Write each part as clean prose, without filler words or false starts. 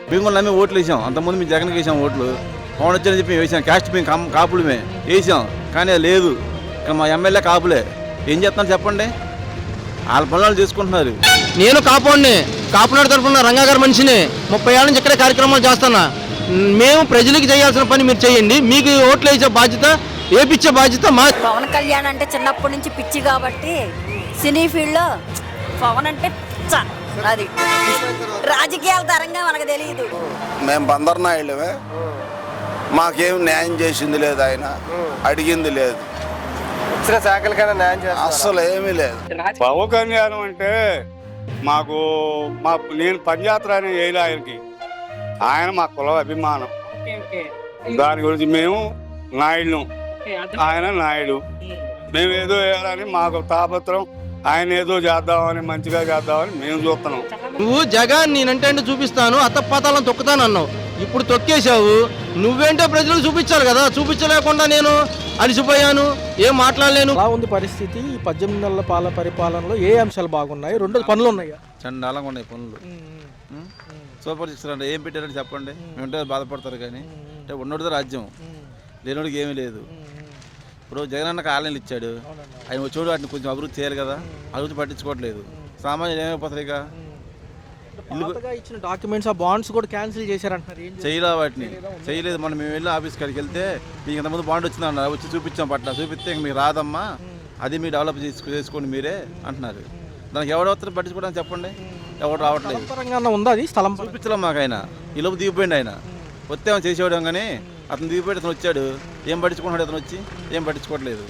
మేము కూడా నమ్మి ఓట్లు వేసాం. అంతకుముందు మేము జగన్కి వేసాం ఓట్లు. పవన్ వచ్చారని చెప్పి వేసాం. క్యాస్ట్ మేము కాపులమే వేసాం. కానీ అది లేదు. ఇక్కడ మా ఎమ్మెల్యే కాపులే. ఏం చేస్తున్నారు చెప్పండి? వాళ్ళ పనులు చేసుకుంటున్నారు. నేను కాపునాడు తరఫున రంగాగారి మనిషిని 30 ఏళ్ళ నుంచి ఇక్కడే కార్యక్రమాలు చేస్తున్నా. మేము ప్రజలకు చేయాల్సిన పని మీరు చేయండి. మీకు ఓట్లు వేసే బాధ్యత, ఏపిచ్చే బాధ్యత మా. పవన్ కళ్యాణ్ అంటే చిన్నప్పటి నుంచి పిచ్చి కాబట్టి సినీ ఫీల్డ్లో పవన్ అంటే పిచ్చ. అది రాజకీయాల తరంగా మనకు తెలియదు. మేము బందర్నాయుళ్ళమే. మాకేం న్యాయం చేసింది లేదు, ఆయన అడిగింది లేదు, అస్సలు ఏమీ లేదు. పవన్ కళ్యాణ్ అంటే నేను పనిచేస్తా అని వేయలే ఆయనకి. ఆయన మా కుల అభిమానం. దాని గురించి మేము నాయుడు, ఆయన నాయుడు. మేము ఏదో వేయాలని మాకు తాపత్రం. ఆయన ఏదో చేద్దామని, మంచిగా చేద్దామని మేము చూస్తున్నాం. నువ్వు జగన్ నేనంటే చూపిస్తాను, అత్తపాతాలను తొక్కుతాను అన్నావు. ఇప్పుడు తొక్కేశావు. నువ్వేంటో ప్రజలకు చూపించాలి కదా. చూపించలేకుండా నేను అలసిపోయాను, ఏం మాట్లాడలేను. అలా ఉంది పరిస్థితి. ఈ 18 నెలల పరిపాలనలో ఏ అంశాలు బాగున్నాయి? 2 పనులు ఉన్నాయి. చండాలంగా ఉన్నాయి పనులు. సూపర్ సిక్స్ అంటే ఏం పెట్టారని చెప్పండి. మేమంటే బాధపడతారు కానీ అంటే ఉన్నోడితో రాజ్యం, లేనోడికి ఏమీ లేదు. ఇప్పుడు జగన్ అన్న కాలనీలు ఇచ్చాడు. ఆయన వచ్చాడు, వాటిని కొంచెం అభివృద్ధి చేయాలి కదా. అభివృద్ధి పట్టించుకోవట్లేదు. సామాన్యులు ఏమైపోతారు? ఇక ఇచ్చిన డాక్యుమెంట్స్, ఆ బాండ్స్ కూడా క్యాన్సిల్ చేశారంటున్నారు. చేయలే, వాటిని చేయలేదు. మనం మేము వెళ్ళి ఆఫీస్ కాడికి వెళ్తే మీకు ఇంతకుముందు బాండ్ వచ్చిందన్నారు. వచ్చి చూపించాం, పట్ల చూపిస్తే మీకు రాదమ్మా, అది మీరు డెవలప్ చేసుకోండి మీరే అంటున్నారు. దానికి ఎవరు వస్తారు పట్టించుకోవడానికి చెప్పండి? ఎవరు రావట్లేదు. ఉందా అది స్థలం? చూపించలేం మాకు. ఆయన ఈ లోపు దిగిపోయింది. ఆయన వస్తే చేసేవాడు కానీ అతను దిగిపోయి అతను వచ్చాడు. ఏం పట్టించుకుంటాడు? అతను వచ్చి ఏం పట్టించుకోవట్లేదు.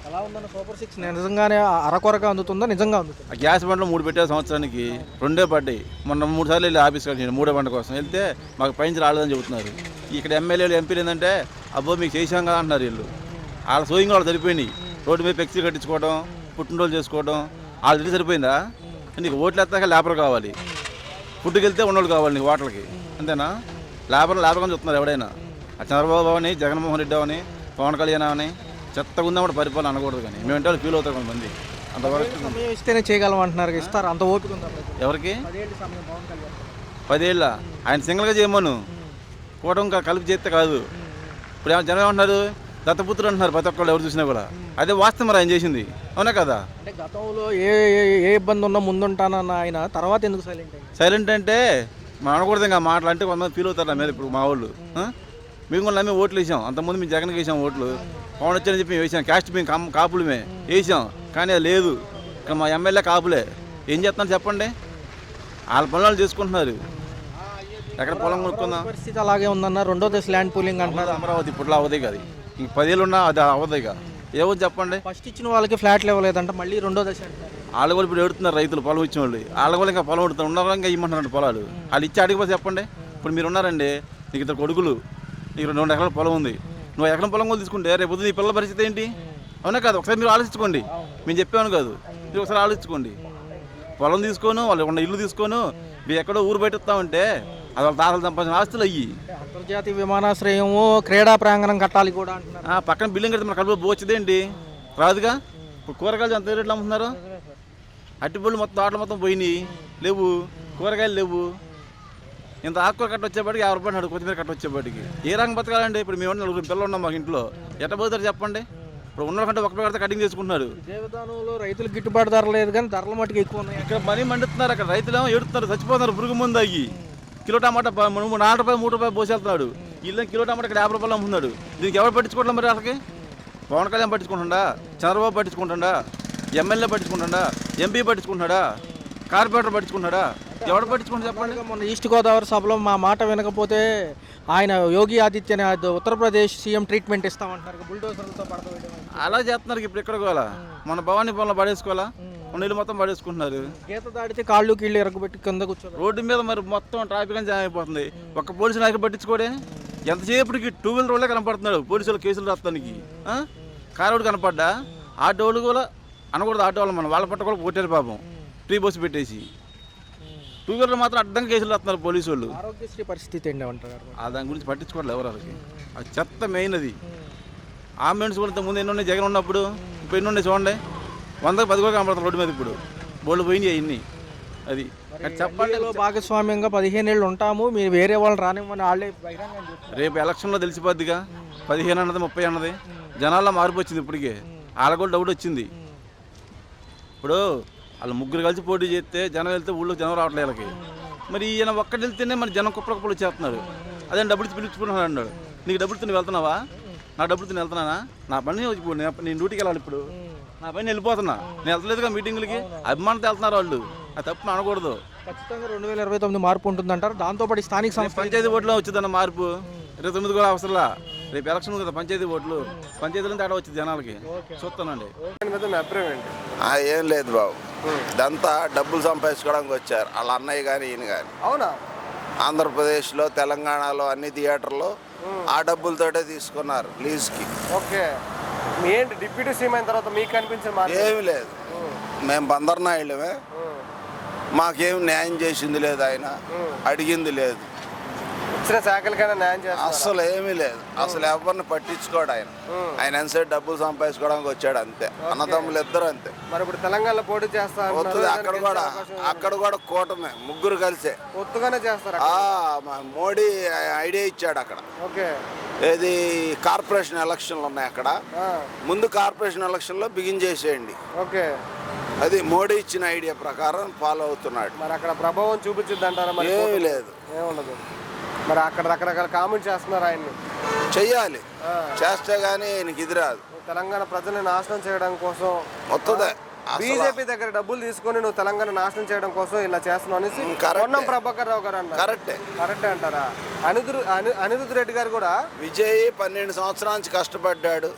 ఎలా ఉందన్న సూపర్ సిక్స్ నిజంగానే అరకొరగా అందుతుందా, నిజంగా అందుతుందా? ఆ గ్యాస్ బండ్లు 3 పెట్టారు సంవత్సరానికి, 2 పడ్డాయి. మొన్న 3 సార్లు వెళ్ళి ఆఫీస్ కాడికి 3వ బండ కోసం వెళ్తే మాకు పైనుంచి రాలేదని చెబుతున్నారు. ఇక్కడ ఎమ్మెల్యేలు, ఎంపీలు ఏంటంటే అబ్బో మీకు చేసాం కదా అంటున్నారు. వీళ్ళు వాళ్ళ సోయింగ్ వాళ్ళు సరిపోయినాయి. రోడ్డు మీద ఫ్లెక్సీ కట్టించుకోవడం, పుట్టినరోజు చేసుకోవడం, వాళ్ళు తిరిగి సరిపోయిందా? నీకు ఓట్లు ఎత్తాక లేబర్ కావాలి, ఫుడ్కి వెళ్తే ఉన్నోళ్ళు కావాలి నీకు హోటల్కి, అంతేనా? లేబర్ అని చెప్తున్నారు ఎవడైనా. ఆ చంద్రబాబు అని, జగన్మోహన్ రెడ్డి అని, పవన్ కళ్యాణ్ అని చెత్తగా ఉందామని పరిపాలన అనకూడదు. కానీ మేము అంటే ఫీల్ అవుతారు కొంతమంది. అంతవరకు ఇస్తేనే చేయగలం అంటున్నారు. ఇస్తారు, అంత ఓపిక ఉందా? ఎవరికి 10 ఏళ్ళ? ఆయన సింగిల్గా చేయమను, కూటమి కలిపి చేస్తే కాదు. ఇప్పుడు జనం ఏమంటున్నారు? దత్తపుత్రుడు అంటున్నారు ప్రతి ఒక్కళ్ళు, ఎవరు చూసినా కూడా. అదే వాస్తవం మరి ఆయన చేసింది, అవునా కదా? అంటే గతంలో ఏ ఇబ్బంది ఉన్నా ముందుంటానన్న ఆయన తర్వాత ఎందుకు సైలెంట్ అంటే మనం అనకూడదు. ఇంకా మాటలు అంటే కొంతమంది ఫీల్ అవుతారు నా మీద. ఇప్పుడు మా వాళ్ళు మేము కూడా నమ్మి ఓట్లు వేసాం. అంతకుముందు మేము జగన్కి వేసాం ఓట్లు. పవన్ వచ్చారని చెప్పి వేసాం. క్యాస్ట్ మేము కాపులమే వేసాం. కానీ అది లేదు. ఇక్కడ మా ఎమ్మెల్యే కాపులే. ఏం చేస్తున్నారు చెప్పండి? వాళ్ళ పనులు చేసుకుంటున్నారు. ఎక్కడ పొలం కొనుక్కుందాం? పరిస్థితి అలాగే ఉందన్న. 2వ దశ ల్యాండ్ పూలింగ్ అంటున్నారు. అమరావతి ఇప్పట్లో అవదే కాదు. ఇంక 10 ఏళ్ళు ఉన్నా అది అవదే కాదు. ఏమో చెప్పండి. ఫస్ట్ ఇచ్చిన వాళ్ళకి ఫ్లాట్లు ఇవ్వలేదంట, మళ్ళీ 2వ దశ అంటారు. వాళ్ళు కూడా ఇప్పుడు ఎడుతున్నారు రైతులు, పొలం ఇచ్చిన వాళ్ళు. వాళ్ళు కూడా ఇంకా పొలం ఎడుతున్నారు. ఉన్నారు ఇంకా ఇమ్మంటున్నారు పొలాలు. వాళ్ళు ఇచ్చి అడిగిపోతే చెప్పండి. ఇప్పుడు మీరు ఉన్నారండి, నీకు 2 కొడుకులు, నీకు 2 ఎకరాల పొలం ఉంది. నువ్వు ఎకరం పొలం కూడా తీసుకుంటే రేపు నీ పిల్లల పరిస్థితి ఏంటి? అవునా కాదు? ఒకసారి మీరు ఆలోచించుకోండి. మేము చెప్పాను కాదు, మీరు ఒకసారి ఆలోచించుకోండి. పొలం తీసుకోను, వాళ్ళు ఉన్న ఇల్లు తీసుకోను, మీరు ఎక్కడో ఊరు బయట వస్తామంటే అది వాళ్ళ తాతలు సంపాదించిన ఆస్తులు అయ్యి. అంతర్జాతీయ విమానాశ్రయము, క్రీడా ప్రాంగణం కట్టాలి కూడా అంటున్నారు. పక్కన బిల్డింగ్ కడితే మన కడుపు పోవచ్చుదేంటి? రాదుగా. ఇప్పుడు కూరగాయలు ఎంత రేట్లు అమ్ముతున్నారు? అట్టిపళ్ళు మొత్తం, తోటలు మొత్తం పోయినాయి, లేవు కూరగాయలు లేవు. ఇంత ఆకుకూర కట్ట వచ్చేపాటికి 50 రూపాయలు, కొత్తిమీర కట్ట వచ్చేపాటికి ఏ రంగం బతకాలండి? ఇప్పుడు మేము 4 పిల్లలు ఉన్నాం మాకు ఇంట్లో, ఎట్ట పోతారు చెప్పండి? ఇప్పుడు ఉన్న కంటే 1 కడితే కటింగ్ చేసుకుంటున్నారు. దేవదానంలో రైతులకు గిట్టుబాటు ధర లేదు, కానీ ధరలు మట్టుకు ఎక్కువ ఉన్నాయి. ఇక్కడ మనీ మండుతున్నారు. అక్కడ రైతులు ఏమో ఏడుతున్నారు, చచ్చిపోతున్నారు పురుగు ముందు అయ్యి. కిలో టమాటా 4 రూపాయలు 3 రూపాయలు పోసేస్తున్నాడు. ఇల్లు కిలో టమాటా ఇక్కడ 50 రూపాయలు అమ్ముతున్నాడు. దీనికి ఎవరు పట్టించుకోవట్లేదు మరి? వాళ్ళకి పవన్ కళ్యాణ్ పట్టించుకుంటుండా? చంద్రబాబు పట్టించుకుంటుండా? ఎమ్మెల్యే పట్టించుకుంటుండా? ఎంపీ పట్టించుకుంటున్నాడా? కార్పొరేటర్ పట్టించుకుంటున్నాడా? ఎవరు పట్టించుకుంటా చెప్పండి? మొన్న ఈస్ట్ గోదావరి సభలో మా మాట వినకపోతే ఆయన యోగి ఆదిత్యనాథ్ ఉత్తరప్రదేశ్ సీఎం ట్రీట్మెంట్ ఇస్తామంటున్నారు. బుల్డోజర్లతో పడతాం అలా చేస్తున్నారు. ఇప్పుడు ఎక్కడ పోవాలా? మన భవానీ పొలంలో పడేసుకోవాలా? నీళ్ళు మొత్తం పడేసుకుంటున్నారు. గీత దాడితే కాళ్ళు కీళ్ళు ఎరగబెట్టి కింద కూర్చోరు. రోడ్డు మీద మరి మొత్తం ట్రాఫిక్ అని జామ్ అయిపోతుంది. ఒక్క పోలీసు నాయకుడు పట్టించుకోడే? ఎంతసేపటికి 2 వీలర్ రోడ్లే కనపడుతున్నాడు పోలీసులు కేసులు రాస్తానికి. కారు రోడ్డు కనపడ్డా? ఆటో వాళ్ళు కూడా అనకూడదు. ఆటో వాళ్ళు వాళ్ళ పట్ట కూడా కొట్టారు పాపం, ఫ్రీ బస్సు పెట్టేసి. 2 వీలర్ మాత్రం అడ్డంగా కేసులు రాస్తున్నారు పోలీసు వాళ్ళు. ఆరోగ్యశ్రీ పరిస్థితి ఏంటి అంటారు? దాని గురించి పట్టించుకోవట్లేదు ఎవరు. వాళ్ళకి అది చెత్త మెయిన్. అది అంబులెన్స్ కూడా ముందు ఎన్ని ఉన్నాయి జగన్ ఉన్నప్పుడు, ఇప్పుడు ఎన్ని ఉన్నాయి చూడండి. 100కి 10 కూడా కనపడతారు రోడ్డు మీద. ఇప్పుడు బోళ్ళు పోయినాయి అన్నీ. అది అది చెప్పండి. ఎన్డీఏలో భాగస్వామ్యంగా 15 ఏళ్ళు ఉంటాము, మీరు వేరే వాళ్ళని రానివ్వని వాళ్ళే బహిరంగంగా చెప్తున్నారు. రేపు ఎలక్షన్లో తెలిసిపోద్దిగా 15 అన్నది 30 అన్నది జనాల్లో మార్పు వచ్చింది. ఇప్పటికే వాళ్ళకు కూడా డౌట్ వచ్చింది. ఇప్పుడు వాళ్ళు ముగ్గురు కలిసి పోటీ చేస్తే జనం వెళ్తే ఊళ్ళో జనం రావట్లేదు వీళ్ళకి. మరి ఈయన ఒక్కటి వెళ్తేనే మరి జనం కుప్పలు వచ్చేస్తున్నారు. అదే డబ్బులు ఇచ్చి పిలుచుకుంటున్నాడు అన్నాడు. నీకు డబ్బులు తిని వెళ్తున్నావా? నా డబ్బులు తిని వెళ్తున్నానా? నా పని ఇప్పుడు నేను డ్యూటీకి వెళ్ళాలి. ఇప్పుడు నా పని వెళ్ళిపోతున్నా. నేను వెళ్తలేదుగా మీటింగులకి. అభిమానంతో వెళ్తున్నారు వాళ్ళు. అది తప్పు అనకూడదు. ఖచ్చితంగా 2029 మార్పు ఉంటుందంటారు. దాంతోపాటు స్థానిక సంస్థ పంచాయతీ ఓట్లో వచ్చిందన్న మార్పు 29 కూడా అవసరంలా. రేపు ఎలక్షన్ ఉంది కదా, పంచాయతీ ఓట్లు. పంచాయతీలో తేడా వచ్చింది జనాలకి. చూస్తానండి. ఏం లేదు బాబు, ఇదంతా డబ్బులు సంపాదించుకోవడానికి వచ్చారు వాళ్ళ అన్నయ్య కానీ ఈయన కానీ. అవునా? ఆంధ్రప్రదేశ్లో, తెలంగాణలో అన్ని థియేటర్లు ఆ డబ్బులతోటే తీసుకున్నారు లీజ్కి. ఓకే, ఏంటి డిప్యూటీ సీఎం అయిన తర్వాత మీకు కనిపించిన మార్పు? ఏమి లేదు, మేము బందర్నాయుళ్ళమే. మాకేం న్యాయం చేసింది లేదు ఆయన, అడిగింది లేదు. ఇచ్చిన శాఖలకైనా న్యాయం చేస్తారు? అసలు ఏమీ లేదు, అసలు ఎవరిని పట్టించుకోడు ఆయన. ఆయన ఎంతసేపు డబ్బులు సంపాదించుకోవడానికి వచ్చాడు అంతే. అన్నదమ్ములు ఇద్దరు అంతే. మరి ఇప్పుడు తెలంగాణలో పోటీ చేస్తా వస్తుంది. అక్కడ కూడా కూటమే, ముగ్గురు కలిసే ఒత్తుగానే చేస్తారు. మోడీ ఐడియా ఇచ్చాడు అక్కడ. ఓకే, ఏది కార్పొరేషన్ ఎలక్షన్లు ఉన్నాయి అక్కడ. ముందు కార్పొరేషన్ ఎలక్షన్లో బిగిన్ చేసేయండి. ఓకే, అది మోడీ ఇచ్చిన ఐడియా ప్రకారం ఫాలో అవుతున్నాడు. మరి అక్కడ ప్రభావం చూపించింది అంటారా? మరి ఏమీ లేదు, ఏముండదు. మరి అక్కడ రకరకాల కామెంట్ చేస్తున్నారు ఆయన్ని. చెయ్యాలి, చేస్తే గానీ నీకు ఇది రాదు. తెలంగాణ ప్రజల్ని నాశనం చేయడం కోసం వస్తుందే. బీజేపీ దగ్గర డబ్బులు తీసుకొని నువ్వు తెలంగాణ నాశనం చేయడం కోసం ఇలా చేస్తున్నావు అనేసి పొన్నం ప్రభాకర్ రావు గారు అన్నారు. కరెక్టే అంటారా? అనిరుద్ధ్ రెడ్డి గారు కూడా విజయ్ 12 సంవత్సరాల నుంచి కష్టపడ్డాడు.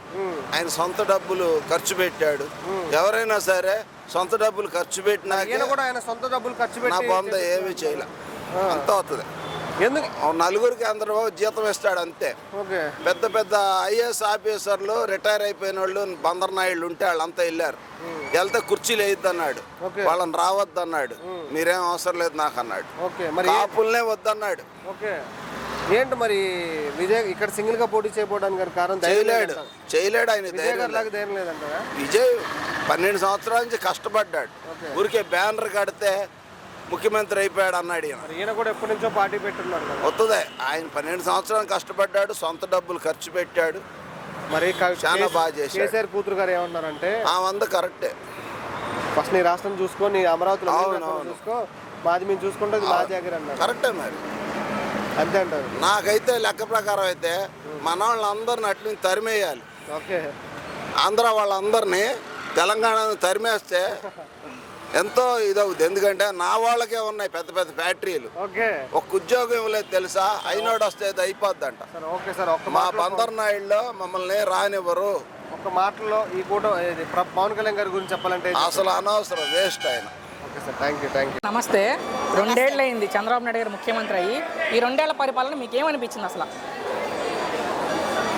ఆయన సొంత డబ్బులు ఖర్చు పెట్టాడు. ఎవరైనా సరే సొంత డబ్బులు ఖర్చు పెట్టినా కూడా ఆయన సొంత డబ్బులు ఖర్చు పెట్టి నా బొంద ఏమీ చేయలే. అంతా అవుతుంది. ఎందుకు? నలుగురికి అందరూ జీతం ఇస్తాడు అంతే. పెద్ద పెద్ద ఐఏఎస్ ఆఫీసర్లు రిటైర్ అయిపోయిన వాళ్ళు బందర్నాయుళ్ళు ఉంటే వాళ్ళంతా వెళ్ళారు. వెళ్తే కుర్చీలు వేయద్దు అన్నాడు, వాళ్ళని రావద్దు అన్నాడు. మీరేం అవసరం లేదు నాకు అన్నాడు. కాపుల్నే వద్దన్నాడు. ఏంటి మరి విజయ్ ఇక్కడ సింగిల్ గా పోటీ చేయడానికి కారణం? చేయలేడు ఆయన. విజయ్ 12 సంవత్సరాల నుంచి కష్టపడ్డాడు. ఊరికే బ్యానర్ కడితే ముఖ్యమంత్రి అయిపోయాడు అన్నాడు ఈయన కూడా ఎప్పటి నుంచో పార్టీ పెట్టున్నాడు. వస్తుంది. ఆయన 12 సంవత్సరాలు కష్టపడ్డాడు, సొంత డబ్బులు ఖర్చు పెట్టాడు. మరి చాలా బాగా చేశాడు. కేసీఆర్ కూతురు గారు ఏమన్నారంటే వంద కరెక్టే. ఫస్ట్ నీ రాష్ట్రం చూసుకో, నీ అమరావతిలో చూసుకో, మాది మేము చూసుకుంటే మా జాగ్రత్త అన్నారు. కరెక్టే మరి, అంతే అంటారు. నాకైతే లెక్క ప్రకారం అయితే మన వాళ్ళందరిని అట్లా తరిమేయాలి. ఓకే, ఆంధ్ర వాళ్ళందరినీ తెలంగాణను తరిమేస్తే ఎంతో ఇదవుతుంది. ఎందుకంటే నా వాళ్ళకే ఉన్నాయి పెద్ద పెద్ద ఫ్యాక్టరీలు. ఒక ఉద్యోగం ఇవ్వలేదు తెలుసా? అయినోడు వస్తే అది అయిపోద్ది అంట. మా బందర్నాయుడులో మమ్మల్ని రానివ్వరు. ఒక మాటలో ఈ కూడా పవన్ కళ్యాణ్ గారి గురించి చెప్పాలంటే అసలు అనవసరం, వేస్ట్ ఆయన. నమస్తే. 2 ఏళ్ళు అయింది చంద్రబాబు నాయుడు గారు ముఖ్యమంత్రి అయ్యి. ఈ 2 ఏళ్ల పరిపాలన మీకు ఏమనిపించింది అసలు?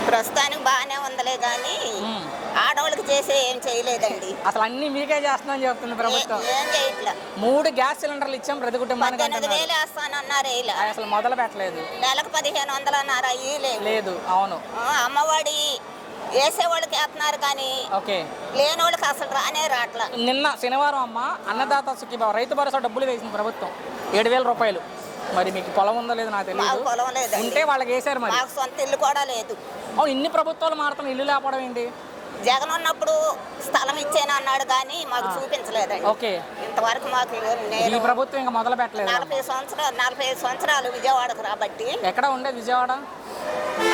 ప్రస్తుతానికి బాగానే ఉందలే కానీ ఆడవాళ్ళకి చేసే ఏం చేయలేదండి. అసలు అన్ని మీకే చేస్తుందని చెప్తుంది ప్రభుత్వం. ఏం చేయట్లా. 3 గ్యాస్ సిలిండర్లు ఇచ్చాం ప్రతి కుటుంబానికి. 18,000 వేస్తానన్నారు, అసలు మొదలు పెట్టలేదు. నెలకు 1,500 అన్నారు, లేదు. అవును, అమ్మఒడి వేసేవాళ్ళకి వేస్తున్నారు కానీ లేని వాళ్ళకి అసలు రావట్లా. నిన్న శనివారం అమ్మ అన్నదాత సుఖీభావ రైతు భరోసా డబ్బులు వేసింది ప్రభుత్వం, 7,000 రూపాయలు. మరి మీకు పొలం ఉందో లేదో నాకు తెలియదు. పొలం లేదు, ఉంటే వాళ్ళకి వేసారు. మరి సొంత ఇల్లు కూడా లేదు. అవును, ఇన్ని ప్రభుత్వాలు మారుతున్న ఇల్లు లేకపోవడం ఏంటి? జగన్ ఉన్నప్పుడు స్థలం ఇచ్చాను అన్నాడు కానీ మాకు చూపించలేదండి. ఇంతవరకు మాకు ఈ ప్రభుత్వం ఇంకా మొదలు పెట్టలేదు. 45 సంవత్సరాలు విజయవాడకు రాబట్టి. ఎక్కడ ఉండేది విజయవాడ?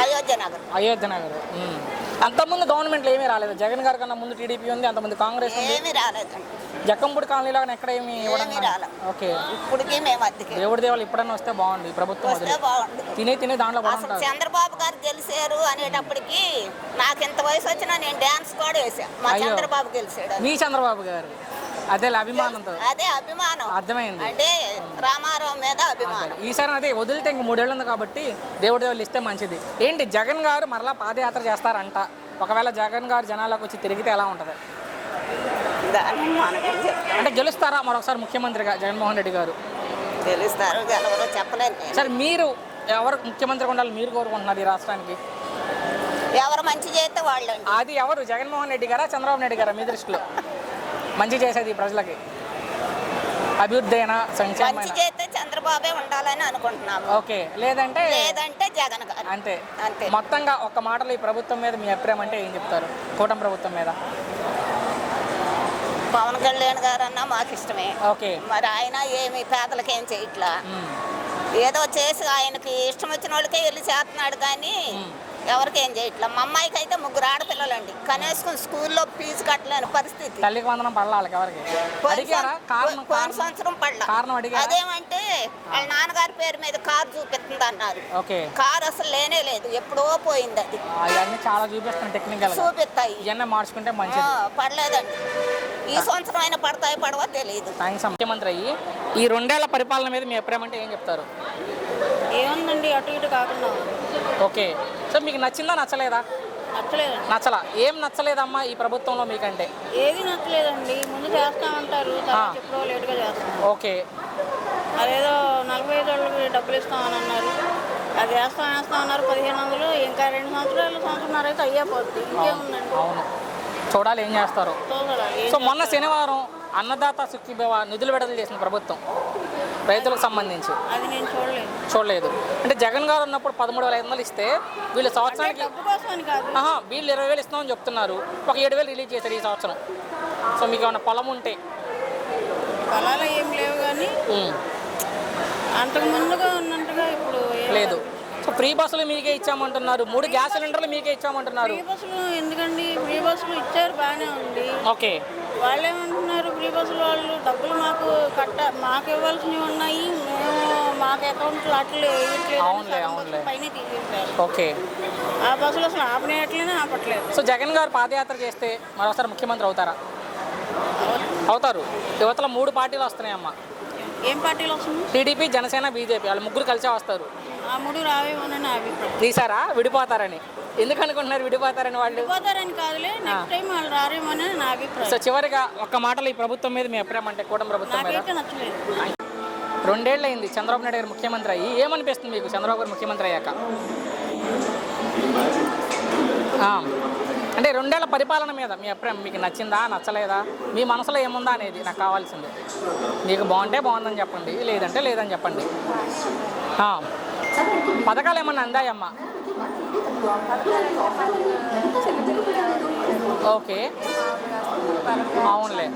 అయోధ్య నగర్. అంతకుముందు గవర్నమెంట్లో ఏమీ రాలేదు. జగన్ గారి కన్నా ముందు టీడీపీ ఉంది, అంతకుముందు కాంగ్రెస్ ఉంది. ఏమీ రాలేదండి. జక్కంపూడి కాలనీలో ఎక్కడ ఏమి ఓకే. ఇప్పటికీ మేము అద్దెకి దేవుడి దేవాలు ఇప్పుడన్నా వస్తే బాగుంది. ఈ ప్రభుత్వం తినే దాంట్లో చంద్రబాబు గారు గెలిచారు అనేటప్పటికి నాకు ఇంత వయసు వచ్చినా నేను డాన్స్ కూడా వేసాను. మా చంద్రబాబు గెలిచాడు. మీ చంద్రబాబు గారు అదే అభిమానంతో. అదే అభిమానం, అర్థమైంది. అంటే రామారావు మీద అభిమానం. ఈసారి అదే వదిలితే ఇంక 3 ఏళ్ళు ఉంది కాబట్టి దేవుడి దేవుళ్ళు ఇస్తే మంచిది. ఏంటి జగన్ గారు మరలా పాదయాత్ర చేస్తారంట. ఒకవేళ జగన్ గారు జనాలకు వచ్చి తిరిగితే ఎలా ఉంటుంది? అంటే గెలుస్తారా మరొకసారి ముఖ్యమంత్రిగా జగన్మోహన్ రెడ్డి గారు? గెలుస్తారు, గెలవరో చెప్పలేదు. సరే, మీరు ఎవరు ముఖ్యమంత్రిగా ఉండాలి మీరు కోరుకుంటున్నారు ఈ రాష్ట్రానికి? ఎవరు మంచి చేస్తే వాళ్ళు. అది ఎవరు, జగన్మోహన్ రెడ్డి గారా చంద్రబాబు నాయుడు గారా మీ దృష్టిలో మంచి చేసేది ప్రజలకి? అభివృద్ధి అయినా సంక్షేమం మంచి చేస్తే చంద్రబాబే ఉండాలని అనుకుంటున్నాము. ఓకే, లేదంటే లేదంటే జగన్ గారు. అంతే. అంతే. మొత్తంగా ఒక్క మాటలో ఈ ప్రభుత్వం మీద మీ అభిప్రాయం అంటే ఏం చెప్తారు? కూటమి ప్రభుత్వం మీద. పవన్ కళ్యాణ్ గారు అన్నా మాకు ఇష్టమే. ఓకే. మరి ఆయన ఏమి పేదలకు ఏం చేయట్లా, ఏదో చేసి ఆయనకి ఇష్టం వచ్చిన వాళ్ళకే వెళ్ళి చేస్తున్నాడు కానీ ఎవరికి ఏం చేయట్లా. మా అమ్మాయికి అయితే 3 ఆడపిల్లలండి, కనీసం స్కూల్లో ఫీజు కట్టలేని పరిస్థితి. తల్లికి వందనం పడాలి వాళ్ళకి. ఎవరికి అడిగారా? కారణం పోయిన సంవత్సరం పడలా. కారణం అడిగారా? అదేమంటే వాళ్ళ నాన్నగారి పేరు మీద కారు చూపిస్తుంది అన్నారు. ఓకే. కారు అసలు లేనే లేదు, ఎప్పుడో పోయింది. అది అవన్నీ చాలా చూపిస్తాను టెక్నికల్ చూపిస్తాయి. ఇవన్నీ మార్చుకుంటే మంచిది. పడలేదండి. ఈ సంవత్సరం అయినా పడతాయి పడవో తెలియదు. థ్యాంక్స్. ముఖ్యమంత్రి అయ్యి ఈ 2 ఏళ్ల పరిపాలన మీద మీ అభిప్రాయం అంటే ఏం చెప్తారు? ఏముందండి, అటు ఇటు కాకుండా. ఓకే. సో మీకు నచ్చిందా నచ్చలేదా? నచ్చలేదు. నచ్చలా. ఏం నచ్చలేదమ్మా ఈ ప్రభుత్వంలో మీకంటే? ఏది నచ్చలేదండి. ముందు చేస్తామంటారు, తర్వాత ఎప్పుడో లేటుగా చేస్తాం. ఓకే. అదేదో 45 ఏళ్ళకి డబ్బులు ఇస్తామని అన్నారు, అది వేస్తామన్నారు 1500. ఇంకా 2 సంవత్సరాలు అయితే అయ్యేపోద్ది. ఇంకేముందండి. అవును, చూడాలి ఏం చేస్తారు. సో మొన్న శనివారం అన్నదాత సుఖీభవ నిధులు విడుదల చేసిన ప్రభుత్వం రైతులకు సంబంధించి అది నేను చూడలేదు. అంటే జగన్ గారు ఉన్నప్పుడు 13,500 ఇస్తే వీళ్ళు సంవత్సరానికి వీళ్ళు 20,000 ఇస్తామని చెప్తున్నారు. ఒక 7,000 రిలీజ్ చేశారు ఈ సంవత్సరం. సో మీకు ఏమైనా పొలం ఉంటే? పొలాలు ఏం లేవు కానీ అంతకు ముందుగా ఉన్నట్టుగా ఇప్పుడు లేదు. సో ఫ్రీ బస్సులు మీకే ఇచ్చామంటున్నారు, 3 గ్యాస్ సిలిండర్లు మీకే ఇచ్చామంటున్నారు. ఫ్రీ బస్సులు ఎందుకండి? ఫ్రీ బస్సులు ఇచ్చారు, బాగానే ఉంది. ఓకే. వాళ్ళు ఏమంటున్నారు, ఫ్రీ బస్సులు వాళ్ళు డబ్బులు మాకు ఇవ్వాల్సినవి ఉన్నాయి, మేము మాకు అకౌంట్లు అట్లే పైన తీసేసారు. ఓకే. ఆ బస్సులు అసలు ఆపనేయట్లేనే ఆపట్లేదు. సో జగన్ గారు పాదయాత్ర చేస్తే మరోసారి ముఖ్యమంత్రి అవుతారా? అవుతారు. యువతలో 3 పార్టీలు వస్తున్నాయమ్మా. ఏం పార్టీలు వస్తున్నాయి? టీడీపీ, జనసేన, బీజేపీ వాళ్ళు 3 కలిసే వస్తారు. ఆ 3 రావేమోనని అభిప్రాయం. తీసారా? విడిపోతారని. ఎందుకు అనుకుంటున్నారు విడిపోతారని? వాళ్ళు విడిపోతారని కాదులే, నెక్స్ట్ టైం వాళ్ళు రారేమోనని నా అభిప్రాయం. సో చివరిగా ఒక్క మాటలో ఈ ప్రభుత్వం మీద మీ అభిప్రాయం అంటే కూటమి ప్రభుత్వం మీద? నాకైతే నచ్చలేదు. 2 ఏళ్ళు అయింది చంద్రబాబు నాయుడు గారు ముఖ్యమంత్రి అయ్యి. ఏమనిపిస్తుంది మీకు చంద్రబాబు గారు ముఖ్యమంత్రి అయ్యాక? అంటే 2 ఏళ్ల పరిపాలన మీద మీ అభిప్రాయం మీకు నచ్చిందా నచ్చలేదా? మీ మనసులో ఏముందా అనేది నాకు కావాల్సింది. మీకు బాగుంటే బాగుందని చెప్పండి, లేదంటే లేదని చెప్పండి. పథకాలు ఏమన్నా అందాయమ్మా? ఓకే. అవునులే.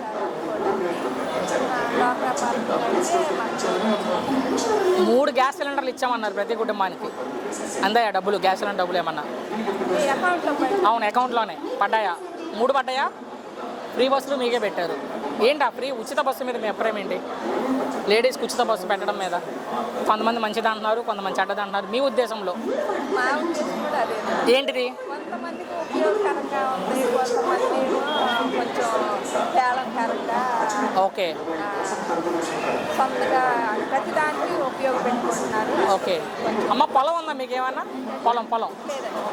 3 గ్యాస్ సిలిండర్లు ఇచ్చామన్నారు ప్రతి కుటుంబానికి. అందాయా డబ్బులు? గ్యాస్ సిలిండర్ డబ్బులు ఏమన్నా? అవును, అకౌంట్లోనే పడ్డాయా? 3 పడ్డాయా? ఫ్రీ బస్సులు మీకే పెట్టారు. ఏంటి ఫ్రీ ఉచిత బస్సు మీద మీ అభిప్రాయం ఏంటి? లేడీస్కి ఉచిత బస్సు పెట్టడం మీద కొంతమంది మంచిది అంటున్నారు, కొంతమంది చెడ్డది అంటున్నారు. మీ ఉద్దేశంలో ఏంటిది? కొంతమందికి ఉపయోగకరంగా ఉంది, కొంతమంది కొంచెం తేలంకరంగా. ఓకే. సొంతగా ప్రతిదానికి ఉపయోగపెట్టుకుంటున్నారు. ఓకే. అమ్మ పొలం ఉందా మీకు ఏమన్నా? పొలం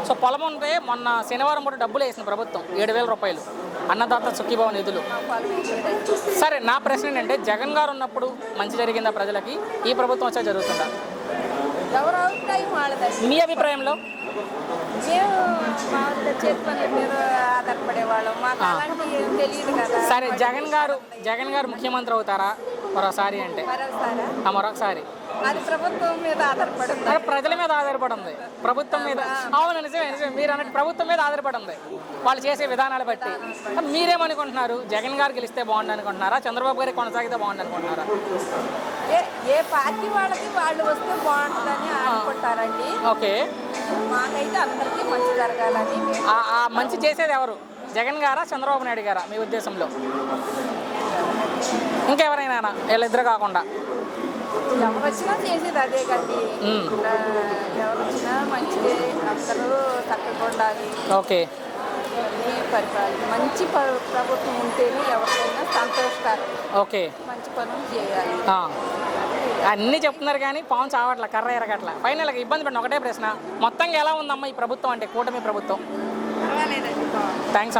సో పొలం ఉంటే మొన్న శనివారం కూడా డబ్బులు వేసిన ప్రభుత్వం 7,000 రూపాయలు అన్నదాత సుఖీభవ నిధులు. సరే, నా ప్రశ్న ఏంటంటే జగన్ గారు ఉన్నప్పుడు మంచి జరిగిందా ప్రజలకి? ఈ ప్రభుత్వం వచ్చా జరుగుతుందా? ఎవరు అభిప్రాయం వాళ్ళది. మీ అభిప్రాయంలో? మేము మా చేతి పనుల మీద ఆధారపడేవాళ్ళం, మాకు అలాంటివి ఏం తెలియదు కదా. సరే, జగన్ గారు ముఖ్యమంత్రి అవుతారా మరోసారి అంటే? మరొకసారి అది ప్రభుత్వం మీద ఆధారపడి ఉంది. ప్రజల మీద ఆధారపడి ఉంది. ప్రభుత్వం మీద. అవును, నిజమే. మీరు అన్నట్టు ప్రభుత్వం మీద ఆధారపడి ఉంది, వాళ్ళు చేసే విధానాలు బట్టి. మీరేమనుకుంటున్నారు? జగన్ గారు గెలిస్తే బాగుండు అనుకుంటున్నారా? చంద్రబాబు గారికి కొనసాగితే బాగుండు అనుకుంటున్నారా? ఏ పార్టీ వాళ్ళకి వాళ్ళు వస్తే బాగుంటుందని అనుకుంటారండి. ఓకే. మాకైతే అందరికీ మంచి జరగాలని. ఆ మంచి చేసేది ఎవరు? జగన్ గారా, చంద్రబాబు నాయుడు గారా మీ ఉద్దేశంలో? ఇంకెవరైనా వీళ్ళిద్దరు కాకుండా? ఎవరు వచ్చినా చేసేది అదే కండి. ఎవరు వచ్చినా మంచిదే, అందరూ చక్కగా ఉండాలి. ఓకే. పరిపాలన మంచి ప్రభుత్వం ఉంటేనే ఎవరికైనా సంతోషకరం. ఓకే. మంచి పనులు చేయాలి. అన్నీ చెప్తున్నారు కానీ పాము చావట్ల, కర్ర ఎరగట్ల. ఫైనల్గా ఇబ్బంది పడిన ఒకటే ప్రశ్న, మొత్తంగా ఎలా ఉందమ్మా ఈ ప్రభుత్వం అంటే కూటమి ప్రభుత్వం? పర్వాలేదండి. థ్యాంక్స్ అమ్మా.